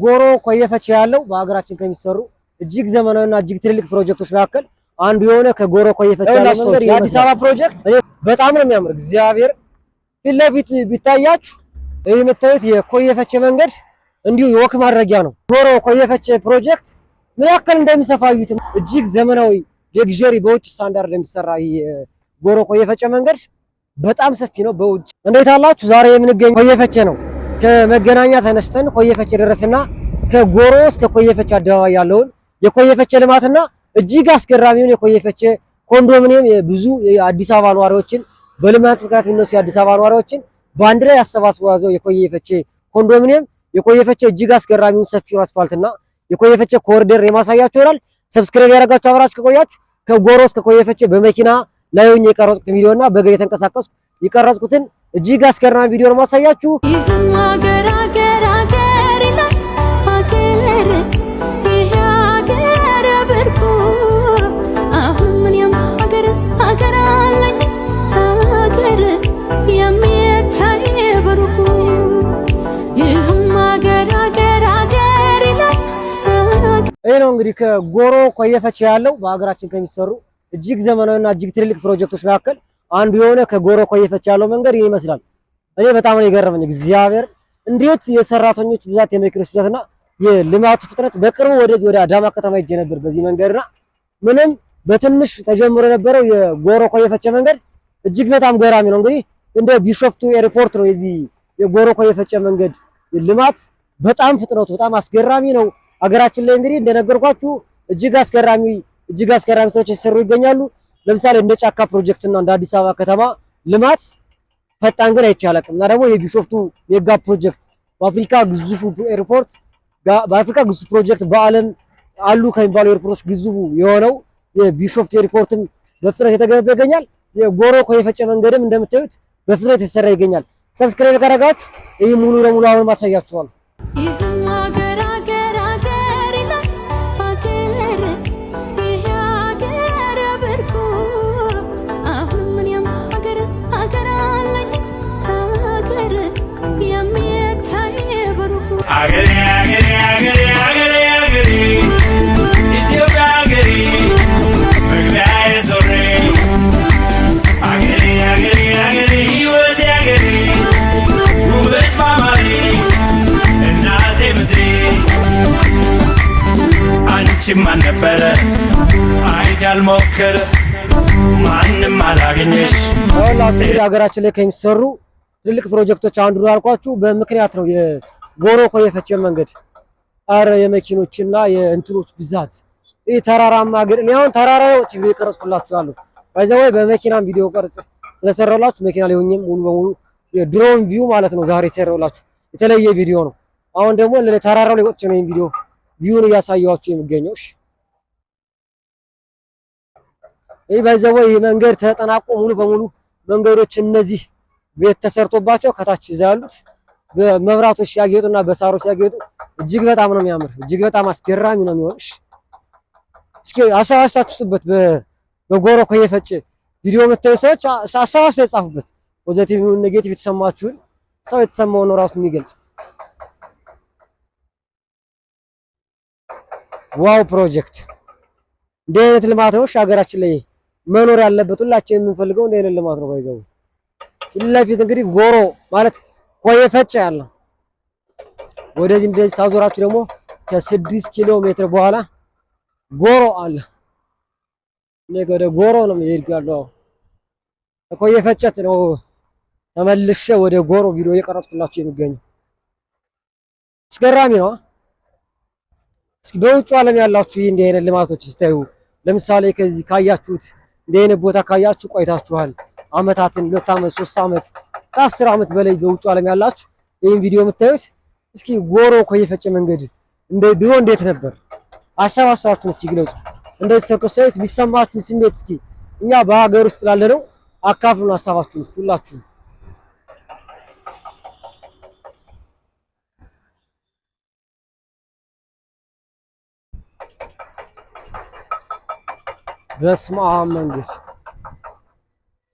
ጎሮ ኮየፈች ያለው በሀገራችን ከሚሰሩ እጅግ ዘመናዊና እጅግ ትልልቅ ፕሮጀክቶች መካከል አንዱ የሆነ ከጎሮ ኮየፈች ያለው መንገድ የአዲስ አበባ ፕሮጀክት በጣም ነው የሚያምር። እግዚአብሔር ፊት ለፊት ቢታያችሁ ይህ የምታዩት የኮየፈች መንገድ እንዲሁ የወክ ማድረጊያ ነው። ጎሮ ኮየፈች ፕሮጀክት ምን ያክል እንደሚሰፋዩት እጅግ ዘመናዊ ሌክዠሪ በውጭ ስታንዳርድ የሚሰራ የጎሮ ኮየፈች መንገድ በጣም ሰፊ ነው። በውጭ እንዴት አላችሁ? ዛሬ የምንገኘው ኮየፈች ነው። ከመገናኛ ተነስተን ኮየፈች ደረስና ከጎሮ እስከ ኮየፈች አደባባይ ያለውን የኮየፈች ልማትና እጅግ አስገራሚውን የኮየፈች ኮንዶሚኒየም ብዙ የአዲስ አበባ ነዋሪዎችን በልማት ምክንያት የሚነሱ የአዲስ አበባ ነዋሪዎችን በአንድ ላይ አሰባስቦ ያዘው የኮየፈች ኮንዶሚኒየም የኮየፈች እጅግ አስገራሚውን ሰፊውን አስፋልትና የኮየፈች ኮሪደር የማሳያችሁ ይሆናል። ሰብስክራይብ ያደረጋችሁ አብራችሁ ከቆያችሁ ከጎሮ እስከ ኮየፈች በመኪና ላይ ሆኜ የቀረጽኩት ቪዲዮና በእግሬ የተንቀሳቀስኩ የቀረጽኩትን እጅግ አስገራሚ ቪዲዮ ነው ማሳያችሁ። ይሄ ነው እንግዲህ ከጎሮ ኮየፈች ያለው በሀገራችን ከሚሰሩ እጅግ ዘመናዊና እጅግ ትልልቅ ፕሮጀክቶች መካከል አንዱ የሆነ ከጎሮ ኮየፈች ያለው መንገድ ይሄ ይመስላል። እኔ በጣም ነው የገረመኝ። እግዚአብሔር እንዴት የሰራተኞች ብዛት የመኪኖች ብዛትና የልማቱ ፍጥነት በቅርቡ ወደዚህ ወደ አዳማ ከተማ ሄጄ ነበር በዚህ መንገድና ምንም በትንሽ ተጀምሮ የነበረው የጎሮ ኮየፈች መንገድ እጅግ በጣም ገራሚ ነው። እንግዲህ እንደ ቢሾፍቱ ኤርፖርት ነው የዚህ የጎሮ ኮየፈች መንገድ ልማት። በጣም ፍጥነቱ በጣም አስገራሚ ነው። ሀገራችን ላይ እንግዲህ እንደነገርኳችሁ እጅግ አስገራሚ ስራዎች ሲሰሩ ይገኛሉ። ለምሳሌ እንደ ጫካ ፕሮጀክት እና እንደ አዲስ አበባ ከተማ ልማት ፈጣን ግን አይቻልም። እና ደግሞ የቢሾፍቱ ሜጋ ፕሮጀክት በአፍሪካ ግዙፉ ኤርፖርት በአፍሪካ ግዙፍ ፕሮጀክት በዓለም አሉ ከሚባሉ ኤርፖርቶች ግዙፉ የሆነው የቢሾፍቱ ኤርፖርትም በፍጥነት የተገነባ ይገኛል። የጎሮ ኮየፈች መንገድም እንደምታዩት በፍጥነት የተሰራ ይገኛል። ሰብስክራይብ ካደረጋችሁ ይህ ሙሉ ለሙሉ አሁን ማሳያችኋለሁ። ማን ነበረ አይዳል ሞከረ ማንንም አላገኘሽ። ወላሂ ሀገራችን ላይ ከሚሰሩ ትልልቅ ፕሮጀክቶች አንዱ ነው ያልኳችሁ በምክንያት ነው የጎሮ ኮየፈች መንገድ። አረ የመኪኖችና የእንትኖች ብዛት ይህ ተራራማ ሀገር እኔ አሁን ተራራዎች ቪዲዮ ቀርጽኩላችኋለሁ። ባይዘው በመኪናም ቪዲዮ ቀርጽ ስለሰራሁላችሁ መኪና ላይ ሆኜም ሙሉ በሙሉ የድሮን ቪው ማለት ነው ዛሬ ሰራሁላችሁ የተለየ ቪዲዮ ነው። አሁን ደግሞ ለተራራው ላይ ወጥቼ ነው ይሄን ቪዲዮ ቪውን እያሳየኋችሁ የሚገኘው። ይህ ባይዘው ይህ መንገድ ተጠናቆ ሙሉ በሙሉ መንገዶች እነዚህ ቤት ተሰርቶባቸው ከታች እዛ ያሉት በመብራቶች ሲያጌጡና በሳሮች ሲያጌጡ እጅግ በጣም ነው የሚያምር። እጅግ በጣም አስገራሚ ነው የሚሆንሽ። እስኪ አሳባስታችሁበት በጎሮ ኮየፈች ቪዲዮ የምታዩ ሰዎች አሳባስታችሁ የጻፉበት ፖዚቲቭ ኔጌቲቭ የተሰማችሁን ሰው የተሰማው ነው ራሱ የሚገልጽ ዋው ፕሮጀክት። እንደ አይነት ልማት ነው ሀገራችን ላይ መኖር ያለበት። ሁላችን የምንፈልገው እንደ አይነት ልማት ነው። ባይዘው ለፊት እንግዲህ ጎሮ ማለት ኮየፈች ያለ ወደዚህ እንደዚህ ሳዞራችሁ ደግሞ ከ6 ኪሎ ሜትር በኋላ ጎሮ አለ። ነገ ወደ ጎሮ ነው የሄድኩት። ኮየፈች ነው ተመልሼ ወደ ጎሮ ቪዲዮ እየቀረጽኩላችሁ የሚገኘው። አስገራሚ ነው። እስኪ በውጭ ዓለም ያላችሁ ይሄ እንዲህ አይነት ልማቶች ስታዩ ለምሳሌ ከዚህ ካያችሁት እንዲህ አይነት ቦታ ካያችሁ ቆይታችኋል አመታትን 2 አመት 3 አመት ከ10 አመት በላይ በውጭ ዓለም ያላችሁ ይሄን ቪዲዮ የምታዩት እስኪ ጎሮ ኮየፈች መንገድ እንደ ድሮ እንዴት ነበር አሳባችሁን እስኪ ግለጹ። እንደዚህ ሰርኮሳይት ቢሰማችሁ ስሜት እስኪ እኛ በሀገር ውስጥ ላለነው አካፍሉን ሀሳባችሁን እስኪ ሁላችሁ። በስመ አብ መንገድ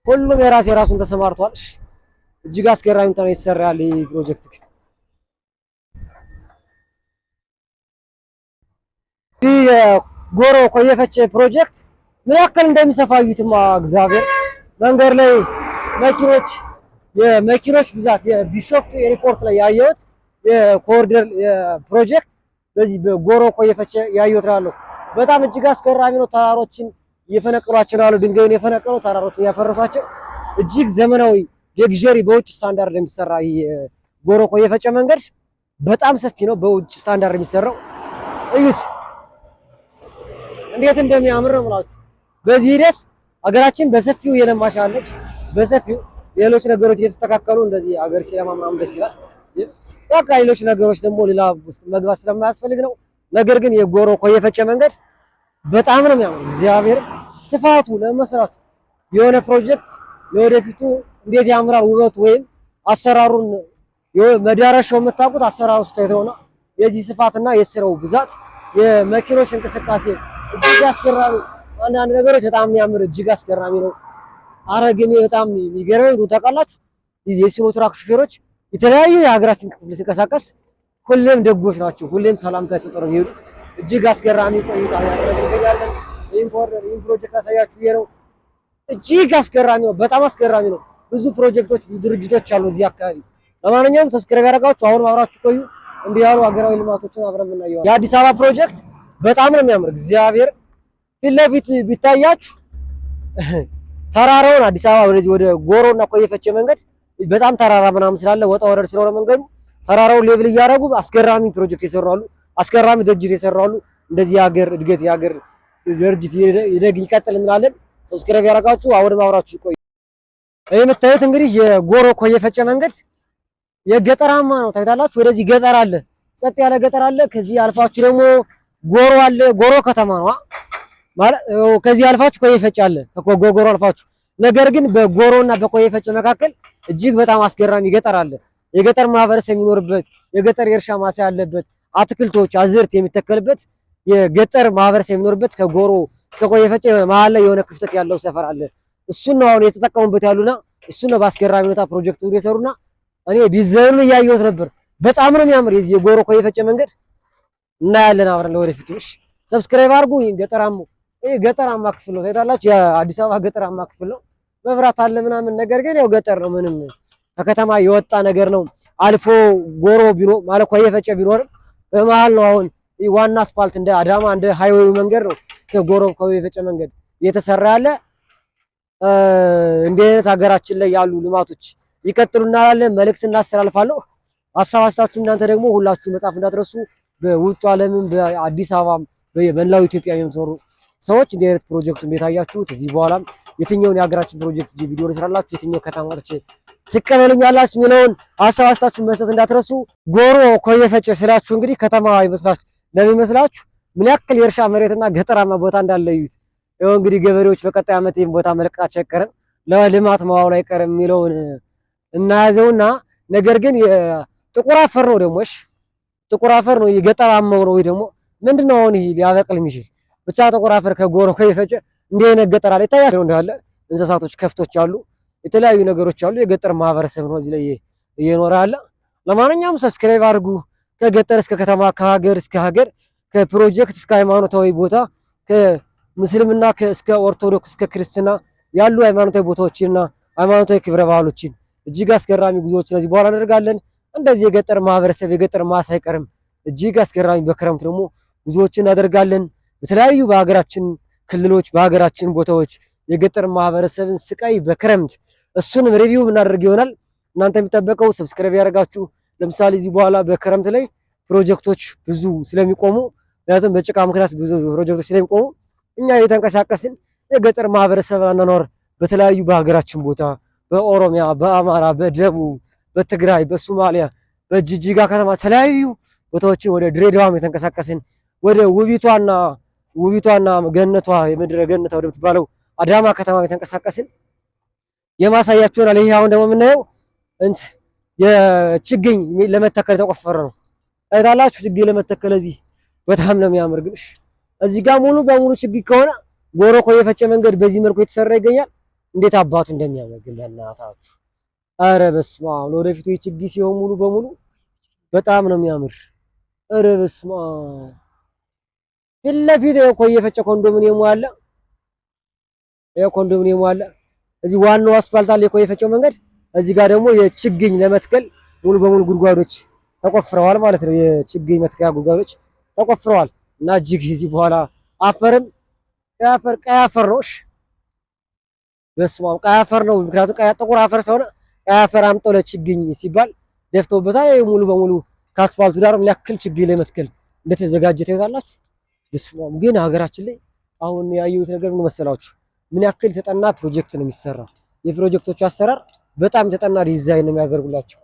ሁሉም የራሱን ተሰማርቷል። እጅግ አስገራሚ ነው የተሰራ ያለ ፕሮጀክት። ጎሮ ኮየፈቼ ፕሮጀክት ምን ያክል እንደሚሰፋዩትማ እግዚአብሔር መንገድ ላይ የመኪኖች ብዛት የቢሾፍቱ ኤርፖርት ላይ ያየሁት የኮሪደር ፕሮጀክት በዚህ በጎሮ ኮየፈቼ ያየሁት ነው። በጣም እጅግ አስገራሚ ነው። ተራሮችን እየፈነቀሏቸው ነው። ድንጋዩን የፈነቀሉ ተራሮችን ያፈረሷቸው እጅግ ዘመናዊ ሌክዠሪ በውጭ ስታንዳርድ የሚሰራ ጎሮ ኮየፈቼ መንገድ በጣም ሰፊ ነው። በውጭ ስታንዳርድ የሚሰራው እዩት እንዴት እንደሚያምር ነው የምላችሁ። በዚህ ሂደት ሀገራችን በሰፊው የለማች አለች። በሰፊው ሌሎች ነገሮች እየተስተካከሉ እንደዚህ ሀገር ሲለማ ምናምን ደስ ይላል። በቃ ሌሎች ነገሮች ደግሞ ሌላ ውስጥ መግባት ስለማያስፈልግ ነው። ነገር ግን የጎሮ ኮየፈቼ መንገድ በጣም ነው የሚያምር። እግዚአብሔር ስፋቱ ለመስራቱ የሆነ ፕሮጀክት ለወደፊቱ እንዴት ያምራል ውበቱ ወይም አሰራሩን መዳረሻው የምታውቁት አሰራሩ ስታይት ነውና የዚህ ስፋትና የስራው ብዛት የመኪኖች እንቅስቃሴ እጅግ አስገራሚ አንዳንድ ነገሮች በጣም የሚያምር እጅግ አስገራሚ ነው። አረግኔ በጣም የሚገርመኝ ነው ታውቃላችሁ፣ የሲኖትራክ ሹፌሮች የተለያዩ የሀገራችን ክፍል ሲንቀሳቀስ ሁሌም ደጎች ናቸው። ሁሌም ሰላምታ ሲሰጡ ነው የሚሄዱ። እጅግ አስገራሚ ቆይታ ያደርጋለን። ይህን ፕሮጀክት አሳያችሁ ነው። እጅግ አስገራሚ ነው። በጣም አስገራሚ ነው። ብዙ ፕሮጀክቶች ብዙ ድርጅቶች አሉ እዚህ አካባቢ። ለማንኛውም ሰብስክራይብ ያደርጋችሁ አሁን አብራችሁ ቆዩ። እንዲህ ያሉ ሀገራዊ ልማቶችን አብረን የምናየው የአዲስ አበባ ፕሮጀክት በጣም ነው የሚያምር። እግዚአብሔር ፊት ለፊት ቢታያችሁ ተራራውን አዲስ አበባ ወደዚህ ወደ ጎሮና ኮየፈቼ መንገድ በጣም ተራራ ምናምን ስላለ ወጣ ወረድ ስለሆነ መንገዱ ተራራውን ሌቭል እያደረጉ አስገራሚ ፕሮጀክት ይሰራሉ። አስገራሚ ድርጅት ይሰራሉ። እንደዚህ የሀገር እድገት የሀገር ድርጅት ይደግ ይቀጥል እንላለን። ሰብስክራይብ ያደርጋችሁ አሁንም አብራችሁ ቆዩ። ይሄ የምታዩት እንግዲህ የጎሮ ኮየፈቼ መንገድ የገጠራማ ነው። ታይታላችሁ። ወደዚህ ገጠር አለ፣ ጸጥ ያለ ገጠር አለ። ከዚህ አልፋችሁ ደግሞ ጎሮ አለ። ጎሮ ከተማ ነው ማለት ከዚህ አልፋችሁ ኮየፈቼ አለ። ከጎሮ አልፋችሁ ነገር ግን በጎሮና በኮየፈቼ መካከል እጅግ በጣም አስገራሚ ገጠር አለ። የገጠር ማህበረሰብ የሚኖርበት የገጠር የእርሻ ማሳ ያለበት አትክልቶች አዝርት የሚተከልበት የገጠር ማህበረሰብ የሚኖርበት ከጎሮ እስከ ኮየፈቼ መሀል ላይ የሆነ ክፍተት ያለው ሰፈር አለ። እሱን ነው አሁን የተጠቀሙበት ያሉና እሱን ነው በአስገራሚ ሁኔታ ፕሮጀክቱን የሰሩና እኔ ዲዛይኑን እያየሁት ነበር። በጣም ነው የሚያምር የዚህ የጎሮ ኮየፈቼ መንገድ እናያለን አብረን ለወደፊቱ። እሺ ሰብስክራይብ አድርጉ። ይሄ ገጠራማ ክፍል ነው ታይታላችሁ። የአዲስ አበባ ገጠራማ ክፍል ነው። መብራት አለ ምናምን፣ ነገር ግን ያው ገጠር ነው። ምንም ከከተማ የወጣ ነገር ነው። አልፎ ጎሮ ቢሮ ማለት ኮየፈቼ ቢኖርም በመሀል ነው። አሁን ዋና አስፋልት እንደ አዳማ እንደ ሃይዌይ መንገድ ነው ከጎሮ ኮየፈቼ መንገድ እየተሰራ ያለ። እንዲህ አይነት ሀገራችን ላይ ያሉ ልማቶች ይቀጥሉ እናላለን። መልእክት እናስተላልፋለሁ። ሀሳብ አስተያየታችሁ እናንተ ደግሞ ሁላችሁ መጻፍ እንዳትረሱ። በውጭ ዓለምም በአዲስ አበባም በመላው ኢትዮጵያ የምትኖሩ ሰዎች እንዲህ አይነት ፕሮጀክት እንዴት አያችሁት? እዚህ በኋላም የትኛውን የሀገራችን ፕሮጀክት ቪዲዮ ልስራላችሁ፣ የትኛው ከተማዎች ትቀበሉኛላችሁ የሚለውን ሀሳብ አስተያየታችሁን መስጠት እንዳትረሱ። ጎሮ ኮየፈቼ ስላችሁ እንግዲህ ከተማ ይመስላችሁ ለሚመስላችሁ ምን ያክል የእርሻ መሬትና ገጠራማ ቦታ እንዳለ እዩት። ይኸው እንግዲህ ገበሬዎች በቀጣይ ዓመት ይህን ቦታ መልቀቃቸው አይቀርም፣ ለልማት መዋሉ አይቀርም የሚለውን እናያዘውና ነገር ግን ጥቁር አፈር ነው ደግሞ ጥቁር አፈር ነው የገጠራማው ነው ወይ ደግሞ ምንድነው አሁን ይሄ ሊያበቅል የሚችል ብቻ ጥቁር አፈር ከጎሮ ኮየፈቼ እንዲህ አይነት ገጠር አለ ይታያል። እንዳለ እንስሳቶች ከፍቶች አሉ፣ የተለያዩ ነገሮች አሉ። የገጠር ማህበረሰብ ነው እዚህ ላይ እየኖረ ያለ። ለማንኛውም ሰብስክራይብ አድርጉ። ከገጠር እስከ ከተማ ከሀገር እስከ ሀገር ከፕሮጀክት እስከ ሃይማኖታዊ ቦታ ከምስልምና እስከ ኦርቶዶክስ እስከ ክርስትና ያሉ ሃይማኖታዊ ቦታዎችንና ሃይማኖታዊ ክብረ በዓሎችን እጅግ አስገራሚ ጉዞዎችን እዚህ በኋላ እናደርጋለን። እንደዚህ የገጠር ማህበረሰብ የገጠር ማሳ አይቀርም። እጅግ አስገራሚ በክረምት ደግሞ ጉዞዎችን እናደርጋለን። በተለያዩ በሀገራችን ክልሎች በሀገራችን ቦታዎች የገጠር ማህበረሰብን ስቃይ በክረምት እሱንም ሪቪው እናደርግ ይሆናል። እናንተ የሚጠበቀው ሰብስክራይብ ያደርጋችሁ። ለምሳሌ እዚህ በኋላ በክረምት ላይ ፕሮጀክቶች ብዙ ስለሚቆሙ ምክንያቱም በጭቃ ምክንያት ብዙ ፕሮጀክቶች ስለሚቆሙ እኛ የተንቀሳቀስን የገጠር ማህበረሰብ አኗኗር በተለያዩ በሀገራችን ቦታ በኦሮሚያ፣ በአማራ፣ በደቡብ፣ በትግራይ፣ በሶማሊያ፣ በጅጅጋ ከተማ ተለያዩ ቦታዎችን ወደ ድሬዳዋም የተንቀሳቀስን ወደ ውቢቷና ገነቷ የምድረ ገነቷ ወደምትባለው አዳማ ከተማ የተንቀሳቀስን የማሳያችሁ ይሆናል። ይሄ አሁን ደግሞ የምናየው የችግኝ ለመተከል የተቆፈረ ነው። አይታላችሁ ችግኝ ለመተከል እዚህ በጣም ነው የሚያምር። ግን እዚህ ጋር ሙሉ በሙሉ ችግኝ ከሆነ ጎሮ ኮየፈቼ መንገድ በዚህ መልኩ የተሰራ ይገኛል። እንዴት አባቱ እንደሚያምር ግን በእናታችሁ! ኧረ በስመ አብ! ወደፊቱ ችግኝ ሲሆን ሙሉ በሙሉ በጣም ነው የሚያምር። ኧረ በስመ አብ! ፊት ለፊት ኮየ ፈጨ ኮንዶሚኒየሙ አለ። ኮንዶሚኒየሙ አለ። እዚህ ዋናው አስፋልት አለ የኮየ ፈጨው መንገድ። እዚህ ጋር ደግሞ የችግኝ ለመትከል ሙሉ በሙሉ ጉድጓዶች ተቆፍረዋል ማለት ነው። የችግኝ መትከያ ጉድጓዶች ተቆፍረዋል እና እጅግ እዚህ በኋላ አፈርም ቀይ አፈር ነው። እሺ በስመ አብ ቀይ አፈር ነው። ምክንያቱም ጥቁር አፈር ስለሆነ ቀይ አፈር አምጠው ለችግኝ ሲባል ደፍተውበታል። ሙሉ በሙሉ ከአስፋልቱ ዳር ምን ያክል ችግኝ ለመትከል እንደተዘጋጀ ታዩታላችሁ። በስመ አብ ግን ሀገራችን ላይ አሁን ያየሁት ነገር ምን መሰላችሁ? ምን ያክል የተጠና ፕሮጀክት ነው የሚሰራው። የፕሮጀክቶቹ አሰራር በጣም የተጠና ዲዛይን ነው የሚያደርጉላቸው።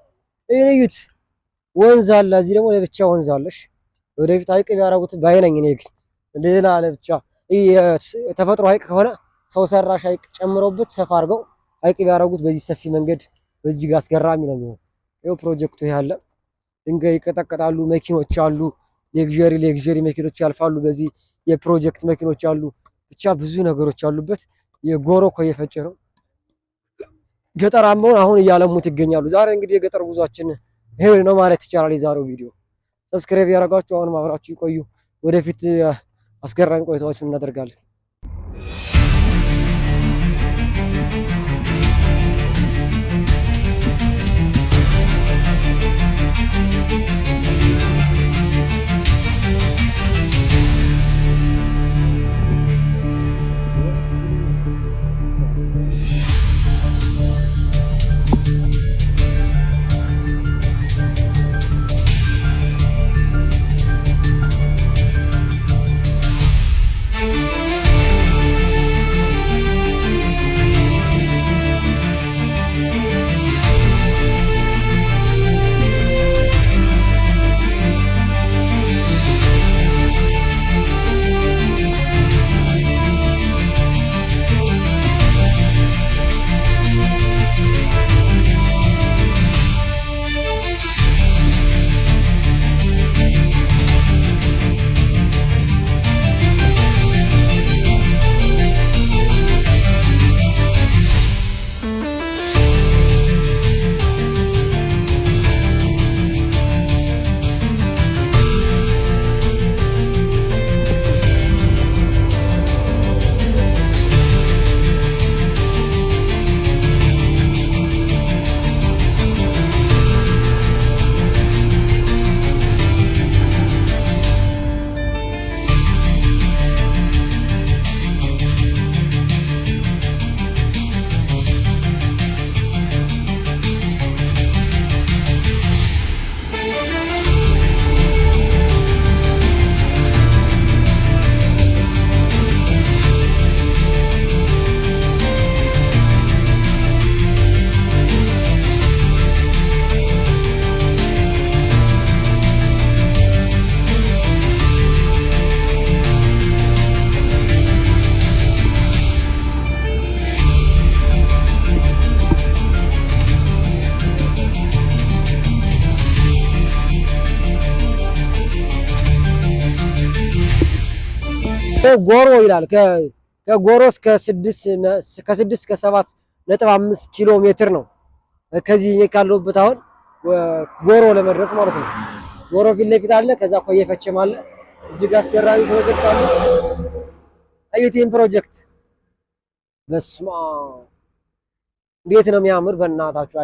እዩት፣ ወንዝ አለ። እዚህ ደግሞ ለብቻ ወንዝ አለሽ። ወደፊት ሀይቅ ቢያደርጉት ባይነኝ እኔ ግን ሌላ ለብቻ ተፈጥሮ ሀይቅ ከሆነ ሰው ሰራሽ ሀይቅ ጨምሮበት ሰፋ አድርገው ሀይቅ ቢያደርጉት በዚህ ሰፊ መንገድ በእጅግ አስገራሚ ነው የሚሆነው። ይኸው ፕሮጀክቱ ያለ ድንጋይ ይቀጠቀጣሉ፣ መኪኖች አሉ፣ ሌግዠሪ መኪኖች ያልፋሉ። በዚህ የፕሮጀክት መኪኖች አሉ። ብቻ ብዙ ነገሮች አሉበት። የጎሮ ኮየ ፈጨ ነው። ገጠራማውን አሁን እያለሙት ይገኛሉ። ዛሬ እንግዲህ የገጠር ጉዟችን ይሄ ነው ማለት ይቻላል። የዛሬው ቪዲዮ ሰብስክራይብ ያደረጋችሁ አሁን አብራችሁ ይቆዩ። ወደፊት አስገራሚ ቆይታዎችን እናደርጋለን። ጎሮ ይላል። ከጎሮ እስከ 6-7.5 ኪሎ ሜትር ነው። ከዚህ ካለሁበት አሁን ጎሮ ለመድረስ ማለት ነው። ጎሮ ፊት ለፊት አለ። ከዛ ኮየ ፈጨም አለ። እጅግ አስገራሚ ፕሮጀክት አለ። አዩቲም ፕሮጀክት በስማ እንዴት ነው የሚያምር! በእናታችሁ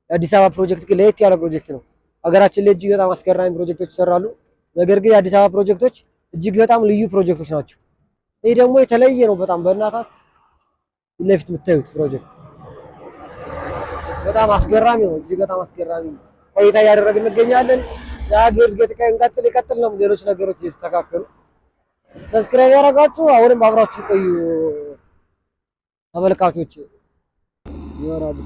አዲስ አበባ ፕሮጀክት ግን ለየት ያለ ፕሮጀክት ነው። ሀገራችን ላይ እጅግ በጣም አስገራሚ ፕሮጀክቶች ይሰራሉ። ነገር ግን የአዲስ አበባ ፕሮጀክቶች እጅግ በጣም ልዩ ፕሮጀክቶች ናቸው። ይሄ ደግሞ የተለየ ነው በጣም በእናታችሁ ለፊት የምታዩት ፕሮጀክት በጣም አስገራሚ ነው። እጅግ በጣም አስገራሚ ቆይታ እያደረግን እንገኛለን። የሀገር እድገት ይቀጥል ነው። ሌሎች ነገሮች ይስተካከሉ። ሰብስክራይብ ያደረጋችሁ አሁንም አብራችሁ ቆዩ ተመልካቾች። ይወራል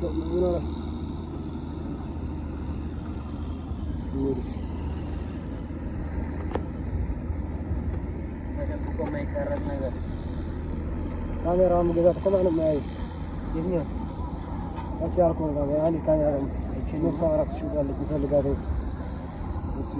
ካሜራውን ገዛት ከማንም ማይ ይሄን አቻርኩ ነው። አንድ ካሜራ ነው። እቺ ነው ሰራክ ሽዛለች ይፈልጋል። እሱ